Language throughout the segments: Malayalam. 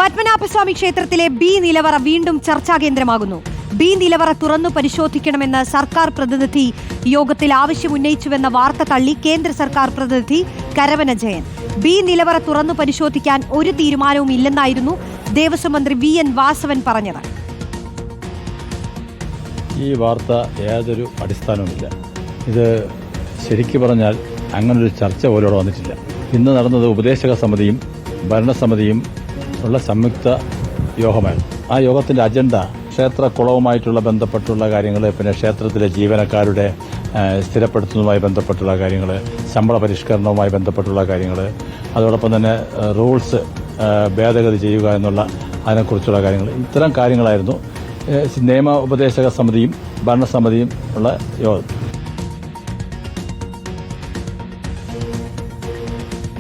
പത്മനാഭസ്വാമി ക്ഷേത്രത്തിലെ ബി നിലവറ വീണ്ടും ചർച്ചാ കേന്ദ്രമാകുന്നു. ബി നിലവറ തുറന്നു പരിശോധിക്കണമെന്ന് സർക്കാർ പ്രതിനിധി യോഗത്തിൽ ആവശ്യമുന്നയിച്ചുവെന്ന വാർത്ത തള്ളി കേന്ദ്ര സർക്കാർ പ്രതിനിധി കരവന ജയൻ. ബി നിലവറ തുറന്നു പരിശോധിക്കാൻ ഒരു തീരുമാനവും ഇല്ലെന്നായിരുന്നു ദേവസ്വം മന്ത്രി വി.എൻ. വാസവൻ പറഞ്ഞത്. ഈ വാർത്ത യാതൊരു അടിസ്ഥാനവുമില്ല. ഇത് ശരിക്കു പറഞ്ഞാൽ അങ്ങനൊരു ചർച്ച പോലും വന്നിട്ടില്ല. ഇന്ന് നടന്നത് ഉപദേശക സമിതിയും ഭരണസമിതിയും ഉള്ള സംയുക്ത യോഗമായിരുന്നു. ആ യോഗത്തിന്റെ അജണ്ട ക്ഷേത്രക്കുളവുമായിട്ടുള്ള ബന്ധപ്പെട്ടുള്ള കാര്യങ്ങൾ, പിന്നെ ക്ഷേത്രത്തിലെ ജീവനക്കാരുടെ സ്ഥിരപ്പെടുത്തുന്നതുമായി ബന്ധപ്പെട്ടുള്ള കാര്യങ്ങൾ, ശമ്പള പരിഷ്കരണവുമായി ബന്ധപ്പെട്ടുള്ള കാര്യങ്ങൾ, അതോടൊപ്പം തന്നെ റൂൾസ് ഭേദഗതി ചെയ്യുക എന്നുള്ള അതിനെക്കുറിച്ചുള്ള കാര്യങ്ങൾ, ഇത്തരം കാര്യങ്ങളായിരുന്നു നിയമ ഉപദേശക സമിതിയും ഭരണസമിതിയും ഉള്ള യോഗം.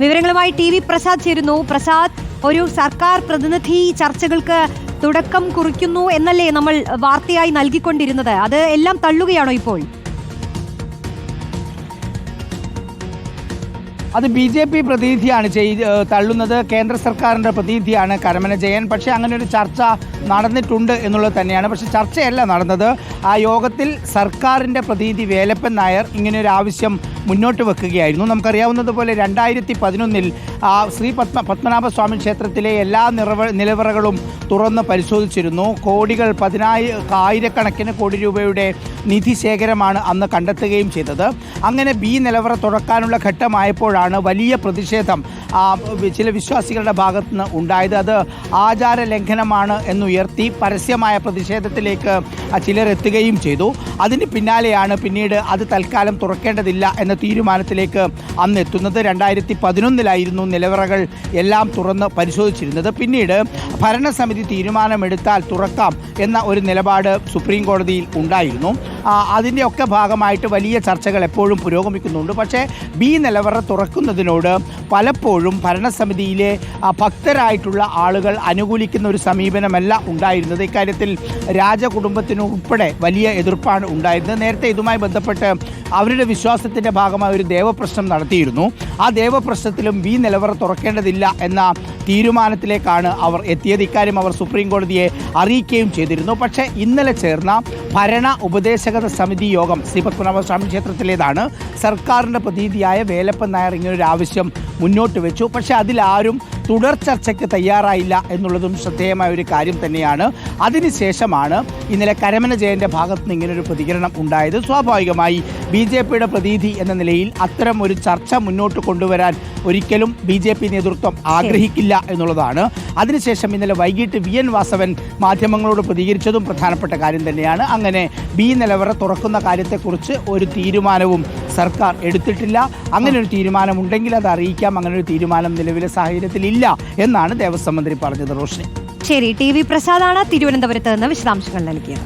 വിവരങ്ങളുമായി ടി.വി. പ്രസാദ് ചേരുന്നു. പ്രസാദ്, ഒരു സർക്കാർ പ്രതിനിധി ചർച്ചകൾക്ക് തുടക്കം കുറിക്കുന്നു എന്നല്ലേ നമ്മൾ വാർത്തയായി നൽകിക്കൊണ്ടിരുന്നത്? അത് എല്ലാം തള്ളുകയാണോ ഇപ്പോൾ? അത് BJP പ്രതിനിധിയാണ് തള്ളുന്നത്. കേന്ദ്ര സർക്കാരിൻ്റെ പ്രതിനിധിയാണ് കരമന ജയൻ. പക്ഷേ അങ്ങനെ ഒരു ചർച്ച നടന്നിട്ടുണ്ട് എന്നുള്ളത് തന്നെയാണ്. പക്ഷേ ചർച്ചയല്ല നടന്നത്. ആ യോഗത്തിൽ സർക്കാരിൻ്റെ പ്രതിനിധി വേലപ്പൻ നായർ ഇങ്ങനെയൊരു ആവശ്യം മുന്നോട്ട് വെക്കുകയായിരുന്നു. നമുക്കറിയാവുന്നതുപോലെ 2011 ശ്രീ പത്മനാഭസ്വാമി ക്ഷേത്രത്തിലെ എല്ലാ നിലവറകളും തുറന്ന് പരിശോധിച്ചിരുന്നു. ആയിരക്കണക്കിന് കോടി രൂപയുടെ നിധി ശേഖരമാണ് അന്ന് കണ്ടെത്തുകയും ചെയ്തത്. അങ്ങനെ ബി നിലവറ തുറക്കാനുള്ള ഘട്ടമായപ്പോഴാണ് വലിയ പ്രതിഷേധം ചില വിശ്വാസികളുടെ ഭാഗത്ത് നിന്ന് ഉണ്ടായത്. അത് ആചാര ലംഘനമാണ് എന്നുയർത്തി പരസ്യമായ പ്രതിഷേധത്തിലേക്ക് ചിലർ എത്തുകയും ചെയ്തു. അതിന് പിന്നാലെയാണ് പിന്നീട് അത് തൽക്കാലം തുറക്കേണ്ടതില്ല എന്ന തീരുമാനത്തിലേക്ക് അന്ന് എത്തുന്നത്. 2011 നിലവറകൾ എല്ലാം തുറന്ന് പരിശോധിച്ചിരുന്നത്. പിന്നീട് ഭരണസമിതി തീരുമാനമെടുത്താൽ തുറക്കാം എന്ന ഒരു നിലപാട് സുപ്രീം കോടതിയിൽ ഉണ്ടായിരുന്നു. അതിൻ്റെയൊക്കെ ഭാഗമായിട്ട് വലിയ ചർച്ചകൾ എപ്പോഴും പുരോഗമിക്കുന്നുണ്ട്. പക്ഷേ ബി നിലവറ തുറക്കുന്നതിനോട് പലപ്പോഴും ഭരണസമിതിയിലെ ഭക്തരായിട്ടുള്ള ആളുകൾ അനുകൂലിക്കുന്ന ഒരു സമീപനമല്ല ഉണ്ടായിരുന്നത്. ഇക്കാര്യത്തിൽ രാജകുടുംബത്തിനുൾപ്പെടെ വലിയ എതിർപ്പാണ് ഉണ്ടായിരുന്നത്. നേരത്തെ ഇതുമായി ബന്ധപ്പെട്ട് അവരുടെ വിശ്വാസത്തിൻ്റെ ഭാഗമായി ഒരു ദേവപ്രശ്നം നടത്തിയിരുന്നു. ആ ദേവപ്രശ്നത്തിലും ബി നിലവറ തുറക്കേണ്ടതില്ല എന്ന തീരുമാനത്തിലേക്കാണ് അവർ എത്തിയത്. ഇക്കാര്യം അവർ സുപ്രീം കോടതിയെ അറിയിക്കുകയും ചെയ്തിരുന്നു. പക്ഷേ ഇന്നലെ ചേർന്ന ഭരണ ഉപദേശക സമിതി യോഗം ശ്രീ പത്മനാഭസ്വാമി ക്ഷേത്രത്തിലേതാണ്. സർക്കാരിൻ്റെ പ്രതിനിധിയായ വേലപ്പൻ നായർ ഇങ്ങനൊരു ആവശ്യം മുന്നോട്ട് വെച്ചു. പക്ഷേ അതിലാരും തുടർ ചർച്ചയ്ക്ക് തയ്യാറായില്ല എന്നുള്ളതും ശ്രദ്ധേയമായ ഒരു കാര്യം തന്നെയാണ്. അതിനുശേഷമാണ് ഇന്നലെ കരമന ജയൻ്റെ ഭാഗത്ത് നിന്ന് ഇങ്ങനൊരു പ്രതികരണം ഉണ്ടായത്. സ്വാഭാവികമായി BJPയുടെ പ്രതിനിധി എന്ന നിലയിൽ അത്തരം ഒരു ചർച്ച മുന്നോട്ട് കൊണ്ടുവരാൻ ഒരിക്കലും BJP നേതൃത്വം ആഗ്രഹിക്കില്ല എന്നുള്ളതാണ്. അതിനുശേഷം ഇന്നലെ വൈകിട്ട് V.N. വാസവൻ മാധ്യമങ്ങളോട് പ്രതികരിച്ചതും പ്രധാനപ്പെട്ട കാര്യം തന്നെയാണ്. അങ്ങനെ ബി നിലവറ തുറക്കുന്ന കാര്യത്തെക്കുറിച്ച് ഒരു തീരുമാനവും സർക്കാർ എടുത്തിട്ടില്ല. അങ്ങനെ ഒരു തീരുമാനമുണ്ടെങ്കിൽ അത് അറിയിക്കാം. അങ്ങനെ ഒരു തീരുമാനം നിലവിലെ സാഹചര്യത്തിൽ ഇല്ല എന്നാണ് ദേവസ്വം മന്ത്രി പറഞ്ഞത്. റോഷ്നി, ശരി. ടി.വി. പ്രസാദാണ് തിരുവനന്തപുരത്ത് നിന്ന് വിശദാംശങ്ങൾ നൽകിയത്.